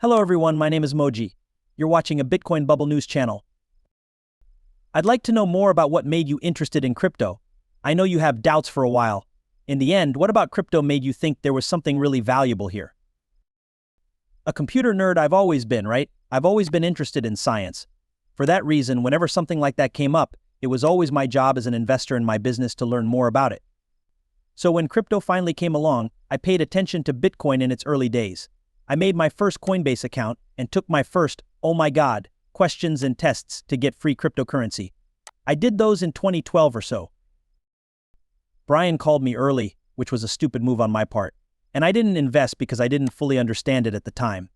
Hello everyone, my name is Moji. You're watching a Bitcoin Bubble News channel. I'd like to know more about what made you interested in crypto. I know you have doubts for a while. In the end, what about crypto made you think there was something really valuable here? A computer nerd I've always been, right? I've always been interested in science. For that reason, whenever something like that came up, it was always my job as an investor in my business to learn more about it. So when crypto finally came along, I paid attention to Bitcoin in its early days. I made my first Coinbase account and took my first, oh my god, questions and tests to get free cryptocurrency. I did those in 2012 or so. Brian called me early, which was a stupid move on my part, and I didn't invest because I didn't fully understand it at the time.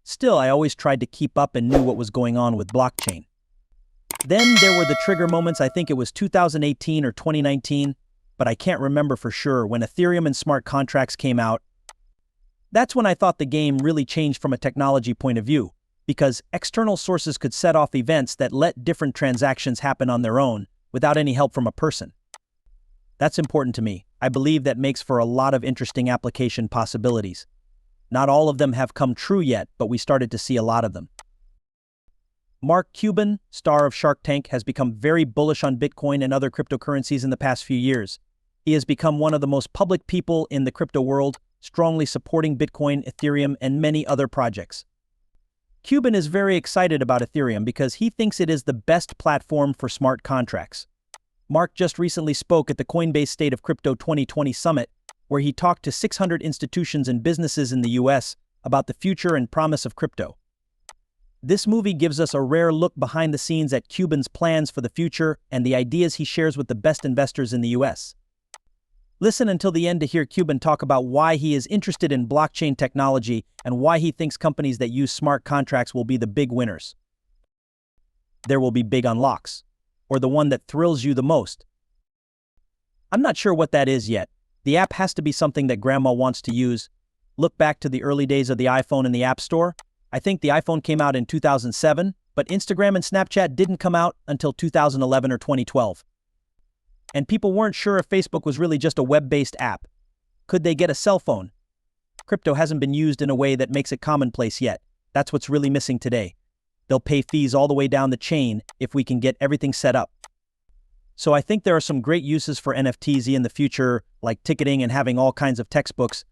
Still, I always tried to keep up and knew what was going on with blockchain. Then there were the trigger moments. I think it was 2018 or 2019, but I can't remember for sure, when Ethereum and smart contracts came out. That's when I thought the game really changed from a technology point of view, because external sources could set off events that let different transactions happen on their own, without any help from a person. That's important to me. I believe that makes for a lot of interesting application possibilities. Not all of them have come true yet, but we started to see a lot of them. Mark Cuban, star of Us.Thanks, has become very bullish on Bitcoin and other cryptocurrencies in the past few years. He has become one of the most public people in the crypto world, strongly supporting Bitcoin, Ethereum, and many other projects. Cuban is very excited about Ethereum because he thinks it is the best platform for smart contracts. Mark just recently spoke at the Coinbase State of Crypto 2020 Summit, where he talked to 600 institutions and businesses in the US about the future and promise of crypto. This movie gives us a rare look behind the scenes at Cuban's plans for the future and the ideas he shares with the best investors in the US. Listen until the end to hear Cuban talk about why he is interested in blockchain technology and why he thinks companies that use smart contracts will be the big winners. There will be big unlocks, or the one that thrills you the most. I'm not sure what that is yet. The app has to be something that grandma wants to use. Look back to the early days of the iPhone and the App Store. I think the iPhone came out in 2007, but Instagram and Snapchat didn't come out until 2011 or 2012. And people weren't sure if Facebook was really just a web-based app. Could they get a cell phone? Crypto hasn't been used in a way that makes it commonplace yet. That's what's really missing today. They'll pay fees all the way down the chain if we can get everything set up. So I think there are some great uses for NFTs in the future, like ticketing and having all kinds of textbooks.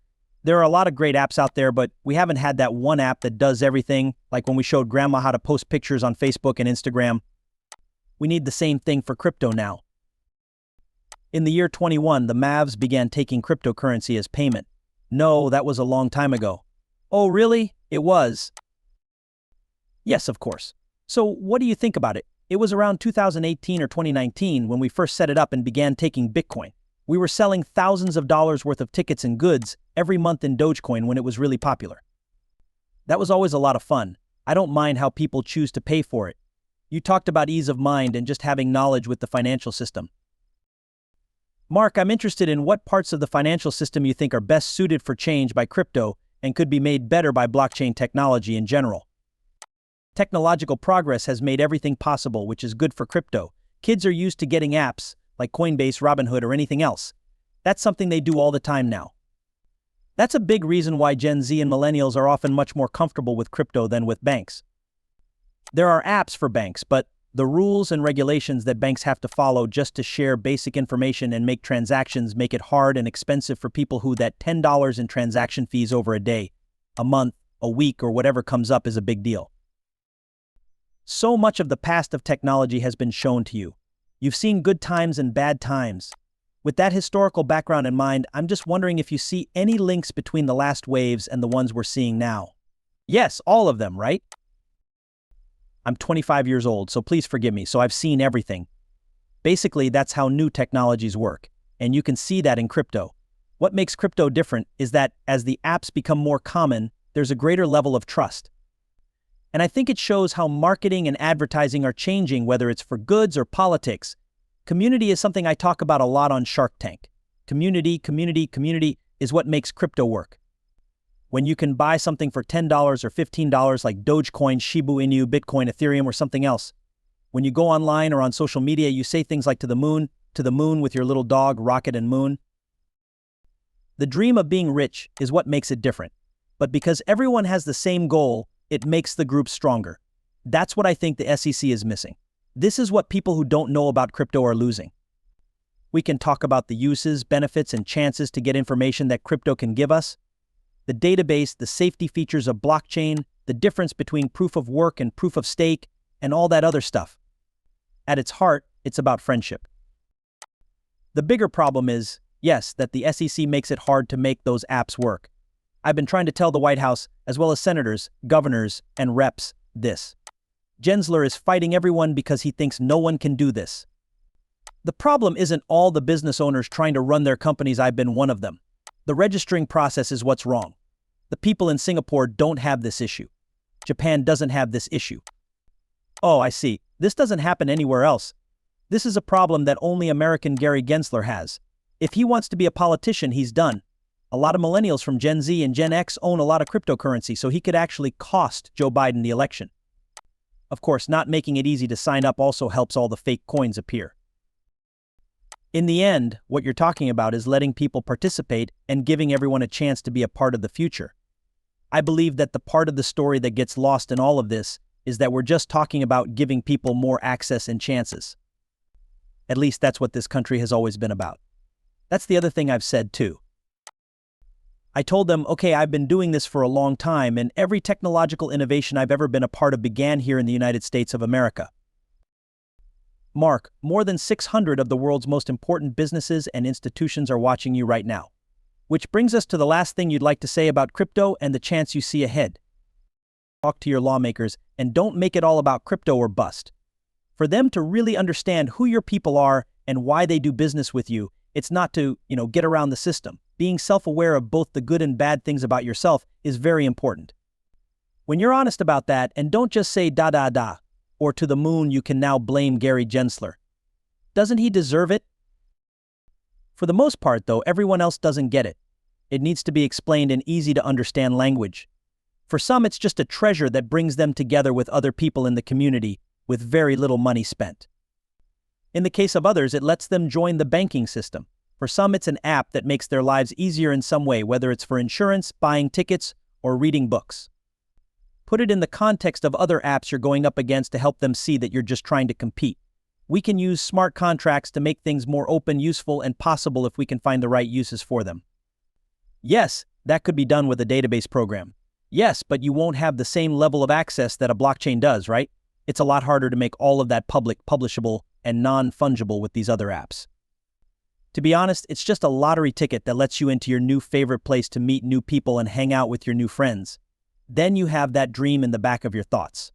There are a lot of great apps out there, but we haven't had that one app that does everything, like when we showed grandma how to post pictures on Facebook and Instagram. We need the same thing for crypto now. In the year 21, the Mavs began taking cryptocurrency as payment. No, that was a long time ago. Oh, really? It was? Yes, of course. So what do you think about it? It was around 2018 or 2019 when we first set it up and began taking Bitcoin. We were selling thousands of dollars worth of tickets and goods every month in Dogecoin when it was really popular. That was always a lot of fun. I don't mind how people choose to pay for it. You talked about ease of mind and just having knowledge with the financial system. Mark, I'm interested in what parts of the financial system you think are best suited for change by crypto and could be made better by blockchain technology in general. Technological progress has made everything possible, which is good for crypto. Kids are used to getting apps like Coinbase, Robinhood, or anything else. That's something they do all the time now. That's a big reason why Gen Z and millennials are often much more comfortable with crypto than with banks. There are apps for banks, but the rules and regulations that banks have to follow just to share basic information and make transactions make it hard and expensive for people who that $10 in transaction fees over a day, a month, a week, or whatever comes up is a big deal. So much of the past of technology has been shown to you. You've seen good times and bad times. With that historical background in mind, I'm just wondering if you see any links between the last waves and the ones we're seeing now. Yes, all of them, right? I'm 25 years old, so please forgive me, so I've seen everything. Basically, that's how new technologies work, and you can see that in crypto. What makes crypto different is that as the apps become more common, there's a greater level of trust. And I think it shows how marketing and advertising are changing, whether it's for goods or politics. Community is something I talk about a lot on Shark Tank. Community is what makes crypto work. When you can buy something for $10 or $15 like Dogecoin, Shiba Inu, Bitcoin, Ethereum, or something else. When you go online or on social media, you say things like to the moon with your little dog, Rocket and Moon. The dream of being rich is what makes it different. But because everyone has the same goal, It makes the group stronger. That's what I think the SEC is missing. This is what people who don't know about crypto are losing. We can talk about the uses, benefits, and chances to get information that crypto can give us, the database, the safety features of blockchain, the difference between proof of work and proof of stake, and all that other stuff. At its heart, it's about friendship. The bigger problem is, yes, that the SEC makes it hard to make those apps work. I've been trying to tell the White House, as well as senators, governors, and reps, this. Gensler is fighting everyone because he thinks no one can do this. The problem isn't all the business owners trying to run their companies. I've been one of them. The registering process is what's wrong. The people in Singapore don't have this issue. Japan doesn't have this issue. Oh, I see. This doesn't happen anywhere else. This is a problem that only American Gary Gensler has. If he wants to be a politician, he's done. A lot of millennials from Gen Z and Gen X own a lot of cryptocurrency, so he could actually cost Joe Biden the election. Of course, not making it easy to sign up also helps all the fake coins appear. In the end, what you're talking about is letting people participate and giving everyone a chance to be a part of the future. I believe that the part of the story that gets lost in all of this is that we're just talking about giving people more access and chances. At least that's what this country has always been about. That's the other thing I've said too. I told them, okay, I've been doing this for a long time, and every technological innovation I've ever been a part of began here in the United States of America. Mark, more than 600 of the world's most important businesses and institutions are watching you right now. Which brings us to the last thing you'd like to say about crypto and the chance you see ahead. Talk to your lawmakers and don't make it all about crypto or bust. For them to really understand who your people are and why they do business with you, it's not to, get around the system. Being self-aware of both the good and bad things about yourself is very important. When you're honest about that and don't just say da da da, or to the moon you can now blame Gary Gensler. Doesn't he deserve it? For the most part, though, everyone else doesn't get it. It needs to be explained in easy-to-understand language. For some, it's just a treasure that brings them together with other people in the community with very little money spent. In the case of others, it lets them join the banking system. For some, it's an app that makes their lives easier in some way, whether it's for insurance, buying tickets, or reading books. Put it in the context of other apps you're going up against to help them see that you're just trying to compete. We can use smart contracts to make things more open, useful, and possible if we can find the right uses for them. Yes, that could be done with a database program. Yes, but you won't have the same level of access that a blockchain does, right? It's a lot harder to make all of that public, publishable, and non-fungible with these other apps. To be honest, it's just a lottery ticket that lets you into your new favorite place to meet new people and hang out with your new friends. Then you have that dream in the back of your thoughts.